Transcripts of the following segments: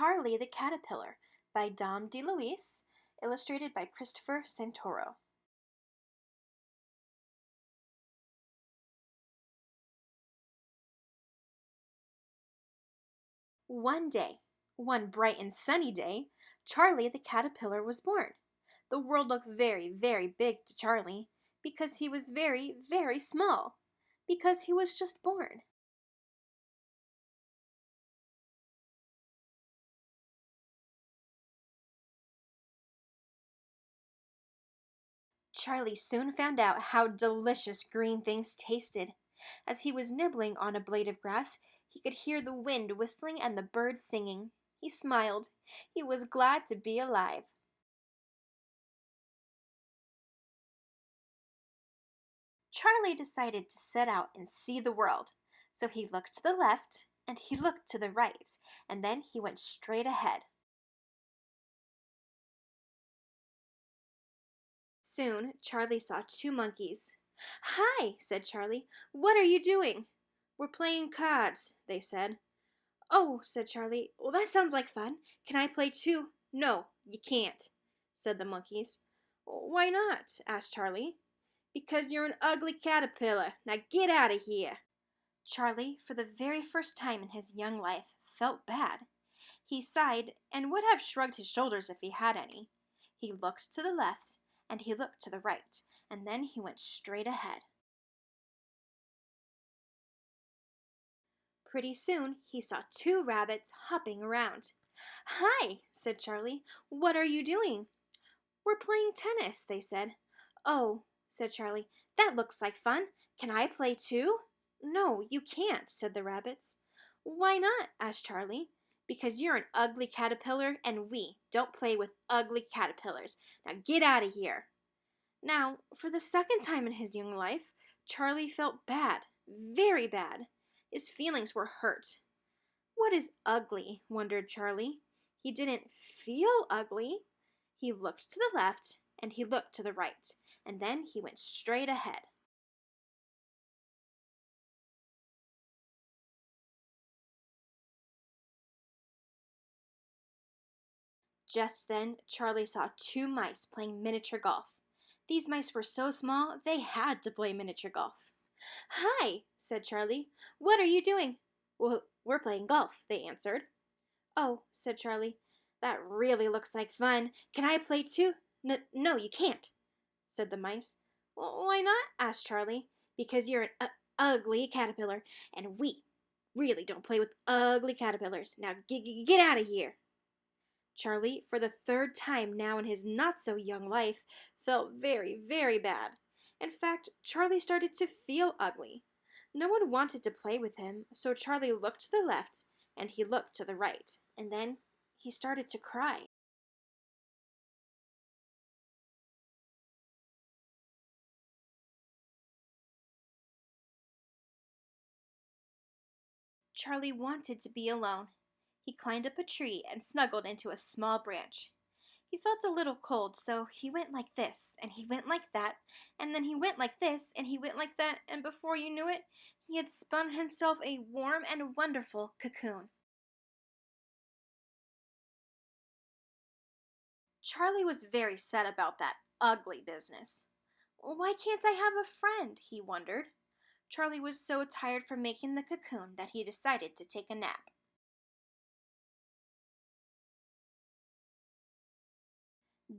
Charlie the Caterpillar by Dom DeLuise, illustrated by Christopher Santoro. One day, one bright and sunny day, Charlie the Caterpillar was born. The world looked very, very big to Charlie because he was very, very small, because he was just born. Charlie soon found out how delicious green things tasted. As he was nibbling on a blade of grass, he could hear the wind whistling and the birds singing. He smiled. He was glad to be alive. Charlie decided to set out and see the world. So he looked to the left and he looked to the right, and then he went straight ahead. Soon, Charlie saw two monkeys. "Hi," said Charlie. "What are you doing?" "We're playing cards," they said. "Oh," said Charlie. "Well, that sounds like fun. Can I play too?" "No, you can't," said the monkeys. "Why not?" asked Charlie. "Because you're an ugly caterpillar. Now get out of here." Charlie, for the very first time in his young life, felt bad. He sighed and would have shrugged his shoulders if he had any. He looked to the left and he looked to the right, and then he went straight ahead. Pretty soon he saw two rabbits hopping around. "Hi," said Charlie. "What are you doing?" "We're playing tennis," they said. "Oh," said Charlie, "that looks like fun. Can I play too?" "No, you can't," said the rabbits. "Why not?" asked Charlie. "Because you're an ugly caterpillar and we don't play with ugly caterpillars. Now get out of here." Now, for the second time in his young life, Charlie felt bad, very bad. His feelings were hurt. What is ugly? Wondered Charlie. He didn't feel ugly. He looked to the left and he looked to the right, and then he went straight ahead. Just then, Charlie saw two mice playing miniature golf. These mice were so small, they had to play miniature golf. "Hi," said Charlie. "What are you doing?" "Well, we're playing golf," they answered. "Oh," said Charlie, "that really looks like fun. Can I play too?" No, you can't," said the mice. "Well, why not?" asked Charlie. "Because you're an ugly caterpillar, and we really don't play with ugly caterpillars. Now get out of here." Charlie, for the third time now in his not-so-young life, felt very, very bad. In fact, Charlie started to feel ugly. No one wanted to play with him, so Charlie looked to the left and he looked to the right, and then he started to cry. Charlie wanted to be alone. He climbed up a tree and snuggled into a small branch. He felt a little cold, so he went like this, and he went like that, and then he went like this, and he went like that, and before you knew it, he had spun himself a warm and wonderful cocoon. Charlie was very sad about that ugly business. "Why can't I have a friend?" he wondered. Charlie was so tired from making the cocoon that he decided to take a nap.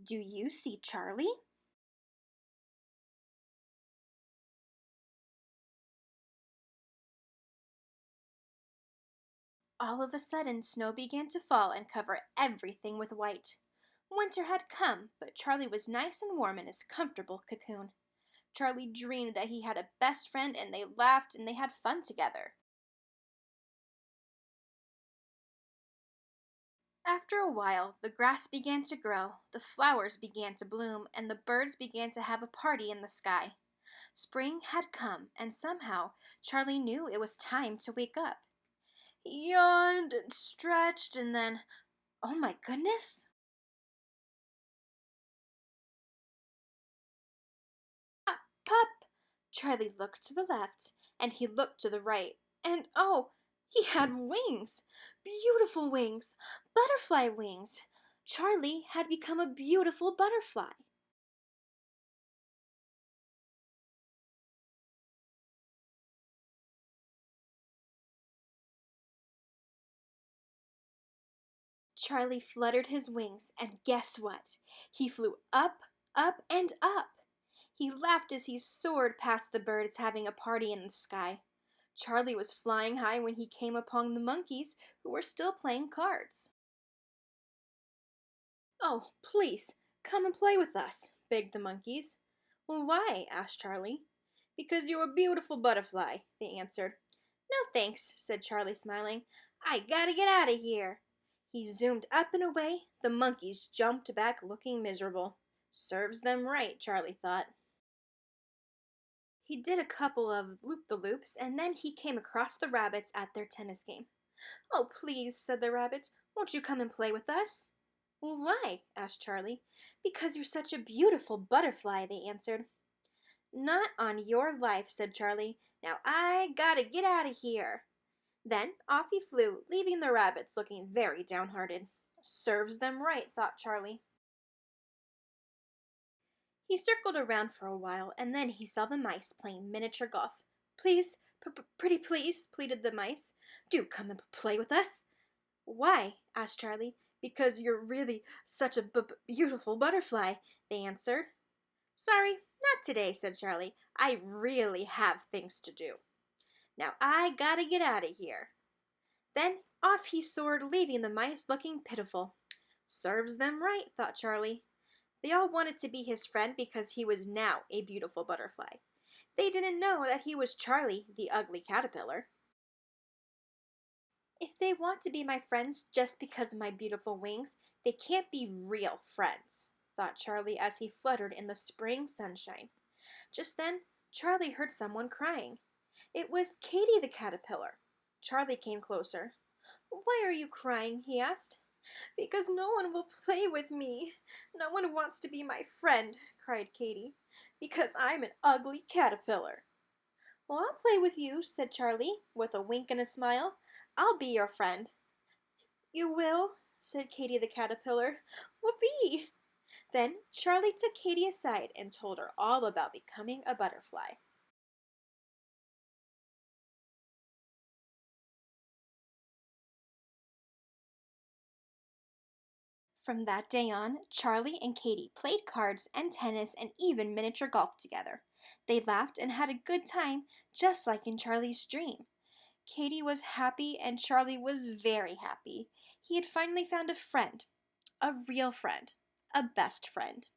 Do you see Charlie? All of a sudden, snow began to fall and cover everything with white. Winter had come, but Charlie was nice and warm in his comfortable cocoon. Charlie dreamed that he had a best friend and they laughed and they had fun together. After a while, the grass began to grow, the flowers began to bloom, and the birds began to have a party in the sky. Spring had come, and somehow Charlie knew it was time to wake up. He yawned and stretched, and then, oh my goodness! Pop! Charlie looked to the left, and he looked to the right, and oh, He had wings! Beautiful wings! Butterfly wings! Charlie had become a beautiful butterfly. Charlie fluttered his wings, and guess what? He flew up, up, and up. He laughed as he soared past the birds having a party in the sky. Charlie was flying high when he came upon the monkeys, who were still playing cards. "Oh, please, come and play with us," begged the monkeys. "Well, why?" asked Charlie. "Because you're a beautiful butterfly," they answered. "No thanks," said Charlie, smiling. "I gotta get out of here." He zoomed up and away. The monkeys jumped back looking miserable. Serves them right, Charlie thought. He did a couple of loop-the-loops, and then he came across the rabbits at their tennis game. "Oh, please," said the rabbits, "won't you come and play with us?" "Well, why?" asked Charlie. "Because you're such a beautiful butterfly," they answered. "Not on your life," said Charlie. "Now I gotta get out of here." Then off he flew, leaving the rabbits looking very downhearted. Serves them right, thought Charlie. He circled around for a while, and then he saw the mice playing miniature golf. "Please, pretty please," pleaded the mice. "Do come and play with us." "Why?" asked Charlie. "Because you're really such a beautiful butterfly," they answered. "Sorry, not today," said Charlie. "I really have things to do. Now I gotta get out of here." Then off he soared, leaving the mice looking pitiful. Serves them right, thought Charlie. They all wanted to be his friend because he was now a beautiful butterfly. They didn't know that he was Charlie, the ugly caterpillar. If they want to be my friends just because of my beautiful wings, they can't be real friends, thought Charlie as he fluttered in the spring sunshine. Just then, Charlie heard someone crying. It was Katy the caterpillar. Charlie came closer. "Why are you crying?" he asked. "Because no one will play with me. No one wants to be my friend," cried Katy. "Because I'm an ugly caterpillar." "Well, I'll play with you," said Charlie, with a wink and a smile. "I'll be your friend." "You will?" said Katy the caterpillar. "Whoopee!" Then Charlie took Katy aside and told her all about becoming a butterfly. From that day on, Charlie and Katy played cards and tennis and even miniature golf together. They laughed and had a good time, just like in Charlie's dream. Katy was happy and Charlie was very happy. He had finally found a friend, a real friend, a best friend.